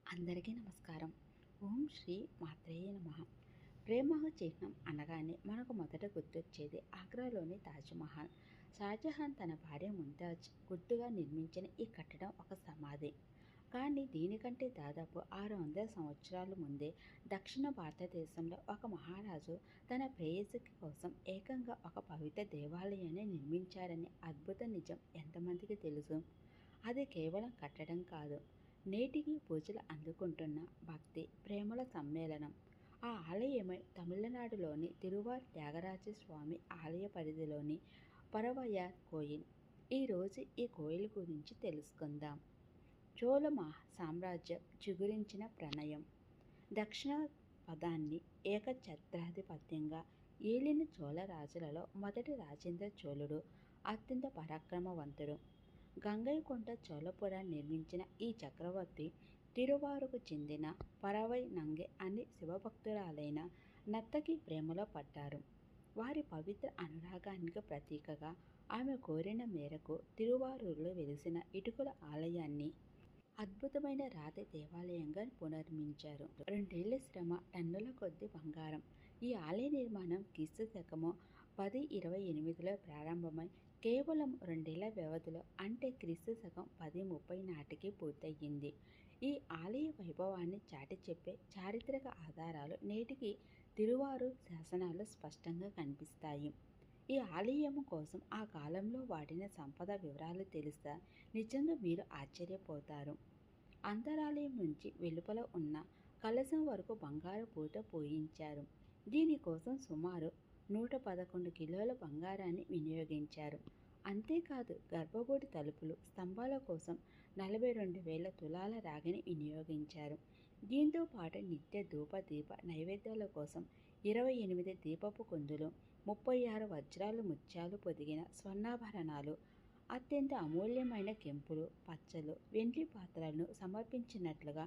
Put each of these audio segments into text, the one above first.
అందరికీ నమస్కారం. ఓం శ్రీ మాత్రేయ నమః. ప్రేమ చిహ్నం అనగానే మనకు మొదట గుర్తొచ్చేది ఆగ్రాలోని తాజ్‌మహల్. షాజహాన్ తన భార్య ముంతాజ్ గుర్తుగా నిర్మించిన ఈ కట్టడం ఒక సమాధి. కానీ దీనికంటే దాదాపు 600 సంవత్సరాల ముందే దక్షిణ భారతదేశంలో ఒక మహారాజు తన ప్రేయసి కోసం ఏకంగా ఒక పవిత్ర దేవాలయాన్ని నిర్మించారనే అద్భుత నిజం ఎంతమందికి తెలుసు? అది కేవలం కట్టడం కాదు, నేటికి పూజలు అందుకుంటున్న భక్తి ప్రేమల సమ్మేళనం. ఆ ఆలయమే తమిళనాడులోని తిరువార్ త్యాగరాజ స్వామి ఆలయ పరిధిలోని పరవయార్ కోయిల్. ఈరోజు ఈ కోయిల్ గురించి తెలుసుకుందాం. చోళ సామ్రాజ్యం చిగురించిన ప్రణయం. దక్షిణ పదాన్ని ఏకఛత్రాధిపత్యంగా ఏలిన చోళ రాజులలో మొదటి రాజేంద్ర చోళుడు అత్యంత పరాక్రమవంతుడు. గంగైకొండ చోళపురాన్ని నిర్మించిన ఈ చక్రవర్తి తిరువారుకు చెందిన పరవై నంగె అనే శివభక్తురాలైన నత్తకి ప్రేమలో పడ్డారు. వారి పవిత్ర అనురాగానికి ప్రతీకగా ఆమె కోరిన మేరకు తిరువారూరులో వెలిసిన ఇటుకల ఆలయాన్ని అద్భుతమైన రాతి దేవాలయంగా పునర్మించారు. 2 ఏళ్ల శ్రమ, టన్నుల కొద్ది బంగారం. ఈ ఆలయ నిర్మాణం క్రీస్తు శకము 1028లో ప్రారంభమై కేవలం 2 ఏళ్ల వ్యవధిలో అంటే క్రీస్తు శకం 1030 నాటికి పూర్తయింది. ఈ ఆలయ వైభవాన్ని చాటి చెప్పే చారిత్రక ఆధారాలు నేటికి తిరువారూర్ శాసనాల్లో స్పష్టంగా కనిపిస్తాయి. ఈ ఆలయం కోసం ఆ కాలంలో వాడిన సంపద వివరాలు తెలిస్తే నిజంగా మీరు ఆశ్చర్యపోతారు. అంతరాలయం నుంచి వెలుపల ఉన్న కలశం వరకు బంగారు పూత పోయించారు. దీనికోసం సుమారు 111 కిలోల బంగారాన్ని వినియోగించారు. అంతేకాదు, గర్భగుడి తలుపులు, స్తంభాల కోసం 42,000 తులాల రాగిని వినియోగించారు. దీంతో పాటు నిత్య ధూప దీప నైవేద్యాల కోసం 28 దీపపు కుందులు, 36 వజ్రాలు ముత్యాలు పొదిగిన స్వర్ణాభరణాలు, అత్యంత అమూల్యమైన కెంపులు, పచ్చలు, వెండి పాత్రలను సమర్పించినట్లుగా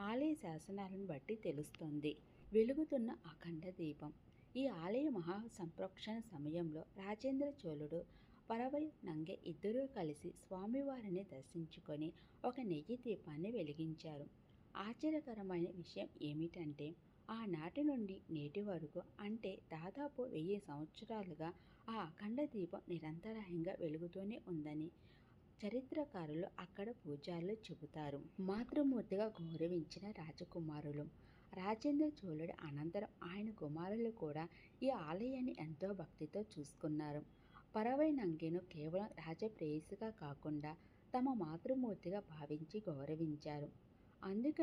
ఆలయ శాసనాలను బట్టి తెలుస్తోంది. వెలుగుతున్న అఖండ దీపం. ఈ ఆలయ మహా సంప్రోక్షణ సమయంలో రాజేంద్ర చోళుడు, పరవై నంగె ఇద్దరూ కలిసి స్వామివారిని దర్శించుకొని ఒక నెయ్యి దీపాన్ని వెలిగించారు. ఆశ్చర్యకరమైన విషయం ఏమిటంటే ఆనాటి నుండి నేటి వరకు అంటే దాదాపు 1000 సంవత్సరాలుగా ఆ అఖండ దీపం నిరంతరాయంగా వెలుగుతూనే ఉందని చరిత్రకారులు, అక్కడ పూజారులు చెబుతారు. మాతృమూర్తిగా గౌరవించిన రాజకుమారులు. రాజేంద్ర చోళుడి అనంతరం ఆయన కుమారులు కూడా ఈ ఆలయాన్ని ఎంతో భక్తితో చూసుకున్నారు. పరవై నంగెను కేవలం రాజప్రేయసిగా కాకుండా తమ మాతృమూర్తిగా భావించి గౌరవించారు. అందుకే